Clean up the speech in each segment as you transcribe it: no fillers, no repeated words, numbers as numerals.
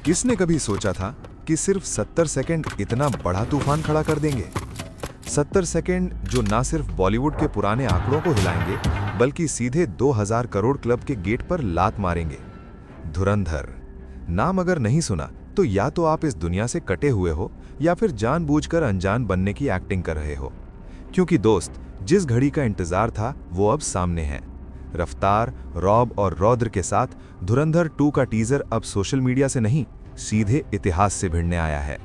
किसने कभी सोचा था कि सिर्फ 70 सेकंड इतना बड़ा तूफान खड़ा कर देंगे? 70 सेकंड जो ना सिर्फ बॉलीवुड के पुराने आंकड़ों को हिलाएंगे, बल्कि सीधे 2000 करोड़ क्लब के गेट पर लात मारेंगे। धुरंधर नाम अगर नहीं सुना तो या तो आप इस दुनिया से कटे हुए हो या फिर जानबूझकर अनजान बनने की एक्टिंग कर रहे हो। क्योंकि दोस्त, जिस घड़ी का इंतजार था वो अब सामने है। रफ्तार, रॉब और रौद्र के साथ धुरंधर 2 का टीजर अब सोशल मीडिया से नहीं, सीधे इतिहास से भिड़ने आया है।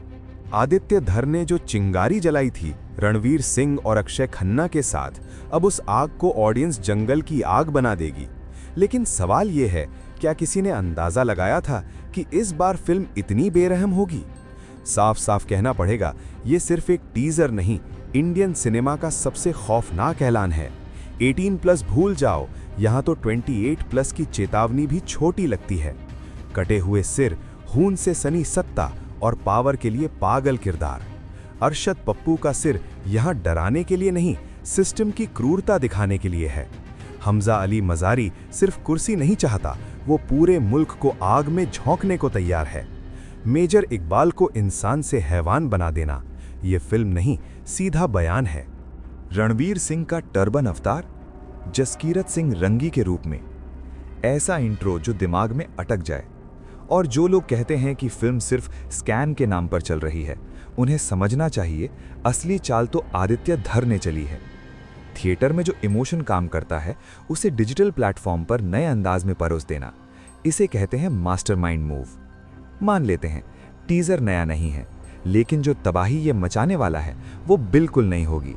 आदित्य धर ने जो चिंगारी जलाई थी रणवीर सिंह और अक्षय खन्ना के साथ, अब उस आग को ऑडियंस जंगल की आग बना देगी। लेकिन सवाल ये है, क्या किसी ने अंदाजा लगाया था कि इस बार फिल्म इतनी बेरहम होगी? साफ साफ कहना पड़ेगा, ये सिर्फ एक टीजर नहीं, इंडियन सिनेमा का सबसे खौफनाक ऐलान है। 18+ भूल जाओ, यहाँ तो 28+ की चेतावनी भी छोटी लगती है। कटे हुए सिर, खून से सनी सत्ता और पावर के लिए पागल किरदार। अरशद पप्पू का सिर यहाँ डराने के लिए नहीं, सिस्टम की क्रूरता दिखाने के लिए है। हमजा अली मजारी सिर्फ कुर्सी नहीं चाहता, वो पूरे मुल्क को आग में झोंकने को तैयार है। मेजर इकबाल को इंसान से हैवान बना देना, ये फिल्म नहीं, सीधा बयान है। रणवीर सिंह का टर्बन अवतार, जसकीरत सिंह रंगी के रूप में। ऐसा इंट्रो जो दिमाग में अटक जाए। और जो लोग कहते हैं कि फिल्म सिर्फ स्कैन के नाम पर चल रही है, उन्हें समझना चाहिए असली चाल तो आदित्य धर ने चली है। थिएटर में जो इमोशन काम करता है, उसे डिजिटल प्लेटफॉर्म पर नए अंदाज में परोस देना, इसे कहते हैं मास्टरमाइंड मूव। मान लेते हैं टीजर नया नहीं है, लेकिन जो तबाही ये मचाने वाला है वो बिल्कुल नहीं होगी।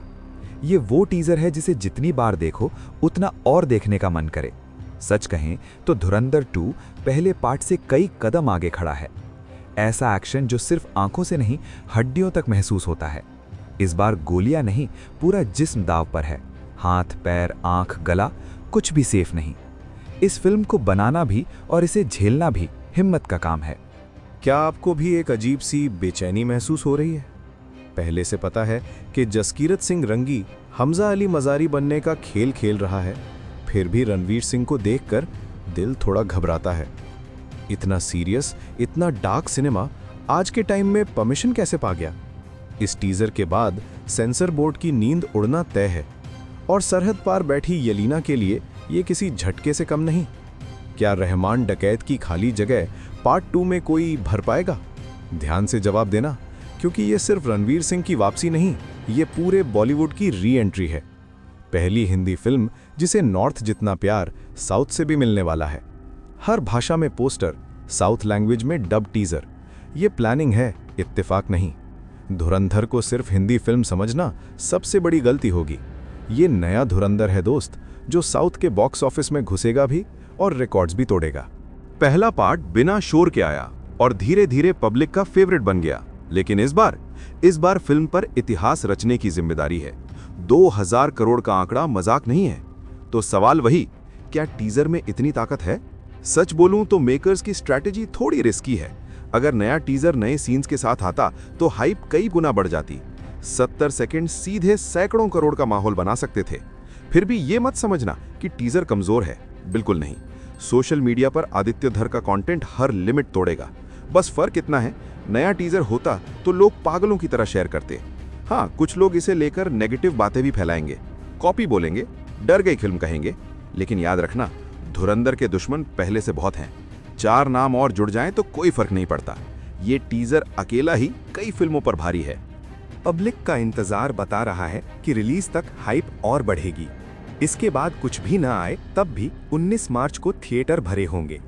ये वो टीजर है जिसे जितनी बार देखो उतना और देखने का मन करे। सच कहें तो धुरंधर 2 पहले पार्ट से कई कदम आगे खड़ा है। ऐसा एक्शन जो सिर्फ आंखों से नहीं, हड्डियों तक महसूस होता है। इस बार गोलियां नहीं, पूरा जिस्म दाव पर है। हाथ, पैर, आंख, गला, कुछ भी सेफ नहीं। इस फिल्म को बनाना भी और इसे झेलना भी हिम्मत का काम है। क्या आपको भी एक अजीब सी बेचैनी महसूस हो रही है? पहले से पता है कि जसकीरत सिंह रंगी हमजा अली मजारी बनने का खेल खेल रहा है, फिर भी रणवीर सिंह को देखकर दिल थोड़ा घबराता है। इतना सीरियस, इतना डार्क सिनेमा आज के टाइम में परमिशन कैसे पा गया? इस टीजर के बाद सेंसर बोर्ड की नींद उड़ना तय है, और सरहद पार बैठी यलीना के लिए ये किसी झटके से कम नहीं। क्या रहमान डकैत की खाली जगह पार्ट 2 में कोई भर पाएगा? ध्यान से जवाब देना, क्योंकि ये सिर्फ रणवीर सिंह की वापसी नहीं, ये पूरे बॉलीवुड की री एंट्री है। पहली हिंदी फिल्म जिसे नॉर्थ जितना प्यार साउथ से भी मिलने वाला है। हर भाषा में पोस्टर, साउथ लैंग्वेज में डब टीजर। ये प्लानिंग है, इत्तेफाक नहीं। धुरंधर को सिर्फ हिंदी फिल्म समझना सबसे बड़ी गलती होगी। ये नया धुरंधर है दोस्त, जो साउथ के बॉक्स ऑफिस में घुसेगा भी और रिकॉर्ड्स भी तोड़ेगा। पहला पार्ट बिना शोर के आया और धीरे धीरे पब्लिक का फेवरेट बन गया। लेकिन इस बार फिल्म पर इतिहास रचने की जिम्मेदारी है। 2000 करोड़ का आंकड़ा मजाक नहीं है। तो सवाल वही, क्या टीजर में इतनी ताकत है? सच बोलूं तो मेकर्स की स्ट्रैटेजी थोड़ी रिस्की है। अगर नया टीजर नए सीन्स के साथ आता तो हाइप कई गुना बढ़ जाती। 70 सेकंड सीधे सैकड़ों करोड़ का माहौल बना सकते थे। फिर भी ये मत समझना कि टीजर कमजोर है, बिल्कुल नहीं। सोशल मीडिया पर आदित्य धर का कंटेंट हर लिमिट तोड़ेगा। बस फर्क इतना है, नया टीजर होता तो लोग पागलों की तरह शेयर करते। हाँ, कुछ लोग इसे लेकर नेगेटिव बातें भी फैलाएंगे, कॉपी बोलेंगे, डर गई फिल्म कहेंगे। लेकिन याद रखना, धुरंधर के दुश्मन पहले से बहुत हैं। 4 नाम और जुड़ जाएं तो कोई फर्क नहीं पड़ता। ये टीजर अकेला ही कई फिल्मों पर भारी है। पब्लिक का इंतजार बता रहा है कि रिलीज तक हाइप और बढ़ेगी। इसके बाद कुछ भी ना आए तब भी 19 मार्च को थिएटर भरे होंगे।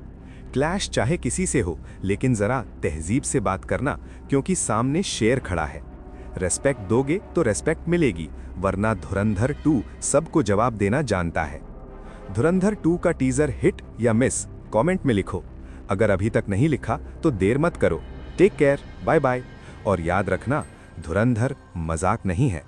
क्लैश चाहे किसी से हो, लेकिन जरा तहजीब से बात करना, क्योंकि सामने शेर खड़ा है। रेस्पेक्ट दोगे तो रेस्पेक्ट मिलेगी, वरना धुरंधर 2 सबको जवाब देना जानता है। धुरंधर 2 का टीजर हिट या मिस, कमेंट में लिखो। अगर अभी तक नहीं लिखा तो देर मत करो। Take care, bye bye. और याद रखना, धुरंधर मजाक नहीं है।